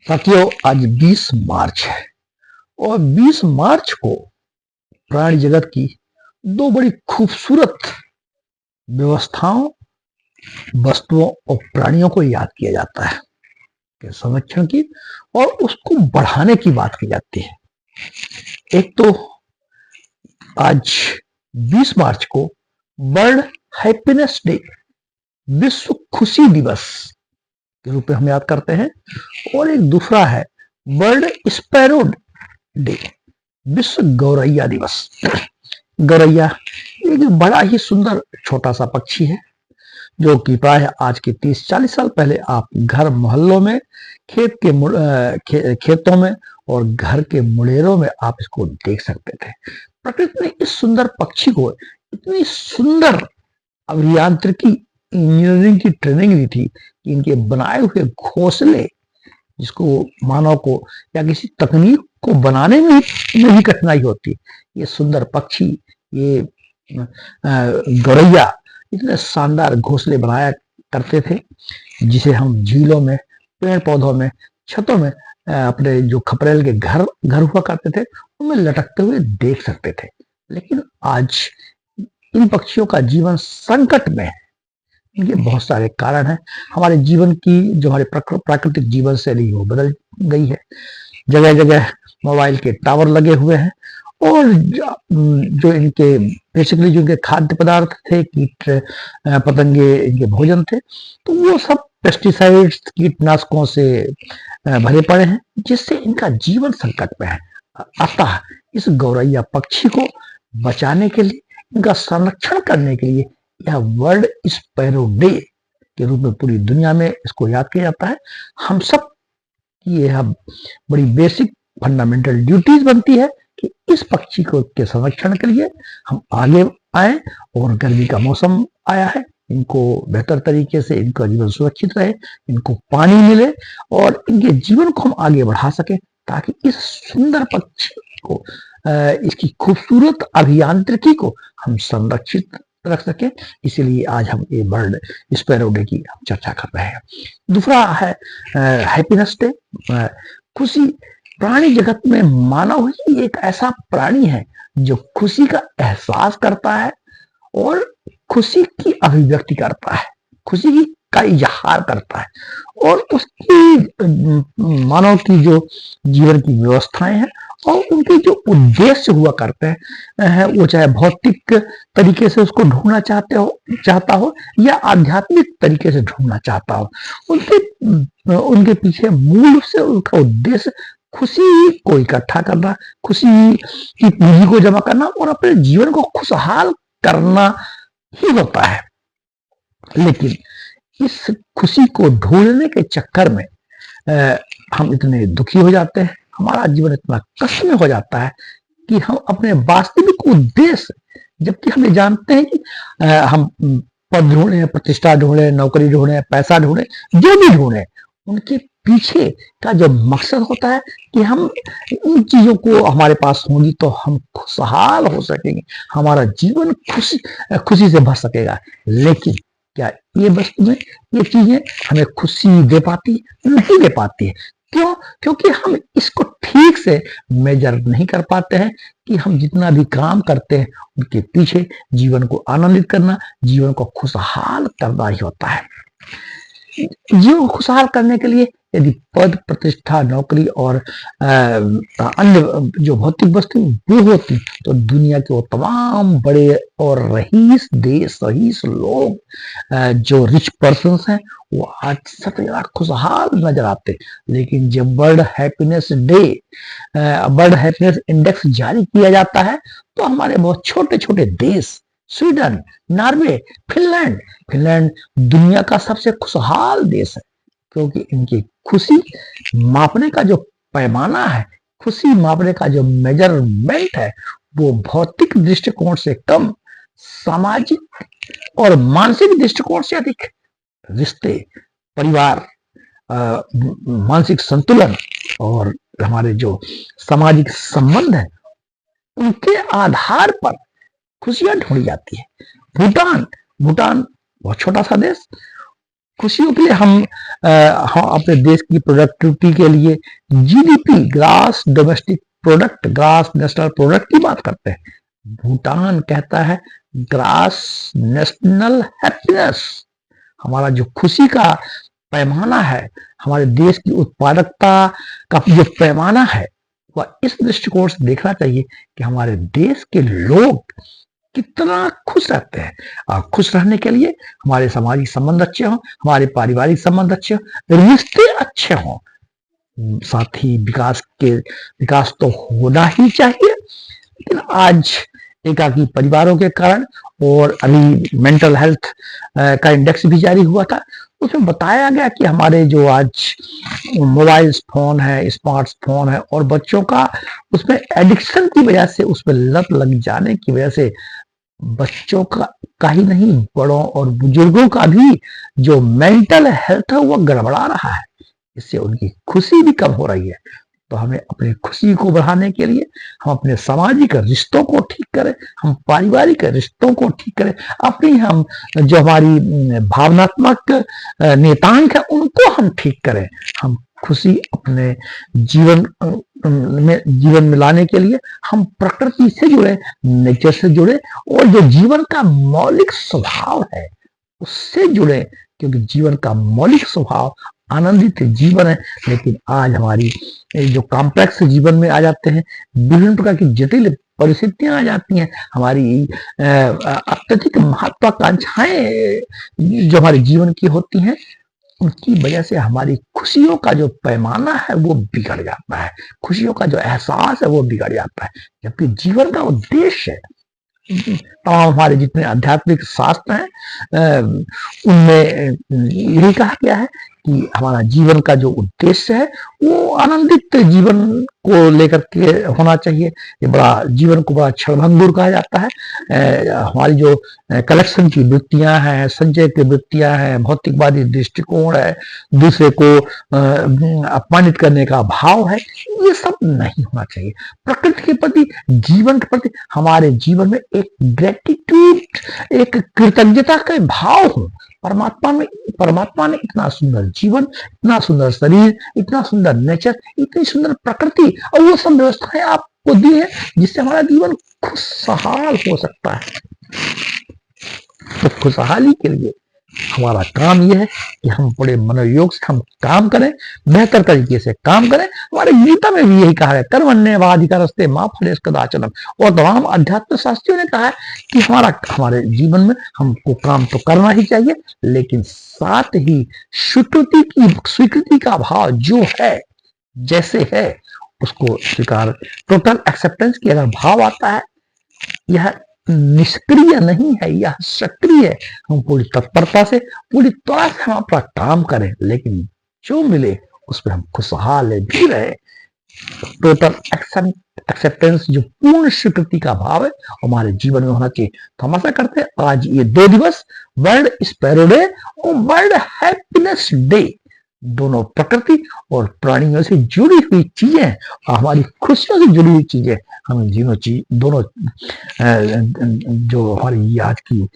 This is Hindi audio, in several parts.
साथियों, आज 20 मार्च है और 20 मार्च को प्राणी जगत की दो बड़ी खूबसूरत व्यवस्थाओं, वस्तुओं और प्राणियों को याद किया जाता है कि संरक्षण की और उसको बढ़ाने की बात की जाती है। एक तो आज 20 मार्च को वर्ल्ड हैप्पीनेस डे, विश्व खुशी दिवस के रूप में हम याद करते हैं, और एक दूसरा है वर्ल्ड स्पैरो डे, विश्व गौरैया दिवस। गौरैया एक बड़ा ही सुंदर छोटा सा पक्षी है जो कि प्राय आज के 30-40 साल पहले आप घर मोहल्लों में, खेतों में और घर के मुड़ेरों में आप इसको देख सकते थे। प्रकृति ने इस सुंदर पक्षी को इतनी सुंदर अभियांत्रिकी, इंजीनियरिंग की ट्रेनिंग दी थी कि इनके बनाए हुए घोंसले, जिसको मानव को या किसी तकनीक को बनाने में ही कठिनाई होती, ये सुंदर पक्षी, ये गौरैया इतने शानदार घोंसले बनाया करते थे जिसे हम झीलों में, पेड़ पौधों में, छतों में, अपने जो खपरेल के घर हुआ करते थे उनमें लटकते हुए देख सकते थे। लेकिन आज इन पक्षियों का जीवन संकट में है। इनके बहुत सारे कारण हैं। हमारे जीवन की जो हमारे प्राकृतिक जीवन शैली वो बदल गई है। जगह जगह मोबाइल के टावर लगे हुए हैं और जो इनके बेसिकली जो इनके खाद्य पदार्थ थे, कीट पतंगे इनके भोजन थे, तो वो सब पेस्टिसाइड्स, कीटनाशकों से भरे पड़े हैं, जिससे इनका जीवन संकट में है। अतः इस गौरैया पक्षी को बचाने के लिए, इनका संरक्षण करने के लिए यह वर्ल्ड स्पैरो डे के रूप में पूरी दुनिया में इसको याद किया जाता है। हम सब की यह बड़ी बेसिक फंडामेंटल ड्यूटीज बनती है कि इस पक्षी को के संरक्षण के लिए हम आगे आए, और गर्मी का मौसम आया है, इनको बेहतर तरीके से इनका जीवन सुरक्षित रहे, इनको पानी मिले और इनके जीवन को हम आगे बढ़ा सके, ताकि इस सुंदर पक्षी को, इसकी खूबसूरत अभियांत्रिकी को हम संरक्षित रख सके। इसीलिए आज हम ये वर्ल्ड स्पैरो डे की चर्चा कर रहे हैं। दूसरा है हैप्पीनेस डे, खुशी। प्राणी जगत में मानव ही एक ऐसा प्राणी है जो खुशी का एहसास करता है और खुशी की अभिव्यक्ति करता है, खुशी का इजहार करता है, और उसकी मानव की जो जीवन की व्यवस्थाएं हैं और उनके जो उद्देश्य हुआ करते हैं, वो चाहे भौतिक तरीके से उसको ढूंढना चाहता हो या आध्यात्मिक तरीके से ढूंढना चाहता हो, उनके पीछे मूल रूप से उनका उद्देश्य खुशी को इकट्ठा करना, खुशी की पूंजी को जमा करना और अपने जीवन को खुशहाल करना ही होता है। लेकिन इस खुशी को ढूंढने के चक्कर में हम इतने दुखी हो जाते हैं, हमारा जीवन इतना कष्ट में हो जाता है कि हम अपने वास्तविक उद्देश्य, जबकि हम ये जानते हैं कि हम पद ढूंढे, प्रतिष्ठा ढूंढे, नौकरी ढूंढे, पैसा ढूंढे, जो भी ढूंढे, उनके पीछे का जो मकसद होता है कि हम इन चीजों को हमारे पास होंगी तो हम खुशहाल हो सकेंगे, हमारा जीवन खुशी से भर सकेगा। लेकिन क्या ये वस्तु में, ये चीजें हमें खुशी दे पाती? नहीं दे पाती है। क्यों? क्योंकि हम इसको ठीक से मेजर नहीं कर पाते हैं कि हम जितना भी काम करते हैं उनके पीछे जीवन को आनंदित करना, जीवन को खुशहाल करना ही होता है। जीवन को खुशहाल करने के लिए यदि पद, प्रतिष्ठा, नौकरी और अन्य जो भौतिक वस्तु वो होती, तो दुनिया के वो तमाम बड़े और रईस लोग, जो रिच पर्सन्स हैं, वो आज सबसे ज्यादा खुशहाल नजर आते। लेकिन जब world happiness day, world happiness index जारी किया जाता है, तो हमारे बहुत छोटे छोटे देश, स्वीडन, नॉर्वे, फिनलैंड दुनिया का सबसे खुशहाल देश है, क्योंकि इनकी खुशी मापने का जो पैमाना है, खुशी मापने का जो मेजरमेंट है, वो भौतिक दृष्टिकोण से कम, सामाजिक और मानसिक दृष्टिकोण से अधिक। रिश्ते, परिवार, मानसिक संतुलन और हमारे जो सामाजिक संबंध है, उनके आधार पर खुशियां ढूंढी जाती है। भूटान बहुत छोटा सा देश, खुशियों के लिए हम अपने देश की प्रोडक्टिविटी के लिए GDP, grass domestic product, grass national product की बात करते हैं। भूटान कहता है ग्रास नेशनल हैप्पीनेस। हमारा जो खुशी का पैमाना है, हमारे देश की उत्पादकता का जो पैमाना है, वह इस दृष्टिकोण से देखना चाहिए कि हमारे देश के लोग कितना खुश रहते हैं। और खुश रहने के लिए हमारे सामाजिक संबंध अच्छे हों, हमारे पारिवारिक संबंध अच्छे हों, रिश्ते अच्छे हों, साथ ही विकास तो होना ही चाहिए। लेकिन आज एकाकी परिवारों के कारण, और अभी मेंटल हेल्थ का इंडेक्स भी जारी हुआ था, उसमें बताया गया कि हमारे जो आज मोबाइल फोन है, स्मार्टफोन है, और बच्चों का उसमें एडिक्शन की वजह से, उसमें लत लग जाने की वजह से बच्चों का ही नहीं, बड़ों और बुजुर्गों का भी जो मेंटल हेल्थ है वो गड़बड़ा रहा है। इससे उनकी खुशी भी कम हो रही है। तो हमें अपनी खुशी को बढ़ाने के लिए हम अपने सामाजिक रिश्तों को ठीक करें, हम पारिवारिक रिश्तों को ठीक करें, अपनी हम जो हमारी भावनात्मक नेतांक है उनको हम ठीक करें। हम खुशी अपने जीवन में लाने के लिए हम प्रकृति से जुड़े, नेचर से जुड़े, और जो जीवन का मौलिक स्वभाव है उससे जुड़े, क्योंकि जीवन का मौलिक स्वभाव आनंदित जीवन है। लेकिन आज हमारी जो कॉम्प्लेक्स जीवन में आ जाते हैं, विभिन्न प्रकार की जटिल परिस्थितियां आ जाती हैं, हमारी अत्यधिक महत्वाकांक्षाएं जो हमारे जीवन की होती हैं, उनकी वजह से हमारी खुशियों का जो पैमाना है वो बिगड़ जाता है, खुशियों का जो एहसास है वो बिगड़ जाता है। जबकि जीवन का उद्देश्य है, तमाम हमारे जितने आध्यात्मिक शास्त्र हैं उनमें यही कहा गया है कि हमारा जीवन का जो उद्देश्य है वो आनंदित जीवन को लेकर के होना चाहिए। ये बड़ा जीवन को बड़ा क्षणभंगुर कहा जाता है। हमारी जो कलेक्शन की वृत्तियां हैं, संचय की वृत्तियां हैं, भौतिकवादी दृष्टिकोण है, दूसरे को अपमानित करने का भाव है, ये सब नहीं होना चाहिए। प्रकृति के प्रति, जीवन के प्रति हमारे जीवन में एक ग्रेटिट्यूड, एक कृतज्ञता का भाव हो। परमात्मा ने इतना सुंदर जीवन, इतना सुंदर शरीर, इतना सुंदर नेचर, इतनी सुंदर प्रकृति और वो सब व्यवस्थाएं आपको दी है जिससे हमारा जीवन खुशहाल हो सकता है। तो खुशहाली के लिए हमारा काम यह है कि हम बड़े मनोयोग से हम काम करें, बेहतर तरीके से काम करें। हमारे गीता में भी यही कहा है, कर्मण्येवाधिकारस्ते मा फलेषु कदाचन। और तमाम अध्यात्म शास्त्रियों ने कहा है कि हमारे जीवन में हमको काम तो करना ही चाहिए, लेकिन साथ ही स्वीकृति का भाव जो है, जैसे है उसको स्वीकार, टोटल एक्सेप्टेंस की अगर भाव आता है, यह निष्क्रिय नहीं है, यह सक्रिय है। हम पूरी तत्परता से, पूरी तरह से हम अपना काम करें, लेकिन जो मिले उसमें हम खुशहाल भी रहे। टोटल एक्सेप्टेंस, जो पूर्ण स्वीकृति का भाव है, हमारे जीवन में होना चाहिए। तो हम ऐसा करते हैं, आज ये 2 दिवस, वर्ल्ड स्पैरो डे और वर्ल्ड हैप्पीनेस डे, दोनों प्रकृति और प्राणियों से जुड़ी हुई चीजें और हमारी खुशियों से जुड़ी हुई चीजें हमें दोनों जो हमारी आज की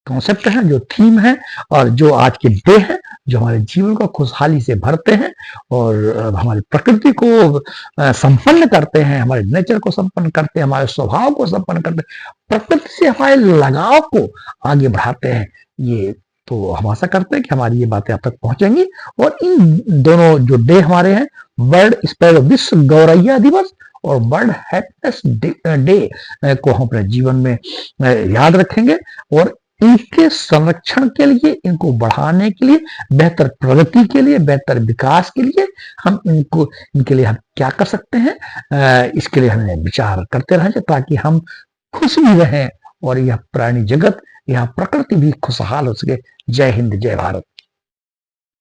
कॉन्सेप्ट है, जो थीम है, और जो आज के डे है, जो हमारे जीवन को खुशहाली से भरते हैं और हमारी प्रकृति को संपन्न करते हैं, हमारे नेचर को संपन्न करते हैं, हमारे स्वभाव को संपन्न करते हैं, प्रकृति से हमारे लगाव को आगे बढ़ाते हैं। ये तो हम आशा करते हैं कि हमारी ये बातें आप तक पहुंचेंगी। और इन दोनों जो डे हमारे हैं, वर्ल्ड स्पैरो, विश्व गौरैया दिवस और वर्ल्ड हैप्पीनेस डे को हम अपने जीवन में याद रखेंगे और इनके संरक्षण के लिए, इनको बढ़ाने के लिए, बेहतर प्रगति के लिए, बेहतर विकास के लिए हम इनके लिए हम क्या कर सकते हैं, इसके लिए हमें विचार करते रहें ताकि हम खुश भी रहें और यह प्राणी जगत, यह प्रकृति भी खुशहाल हो सके। जय हिंद, जय भारत।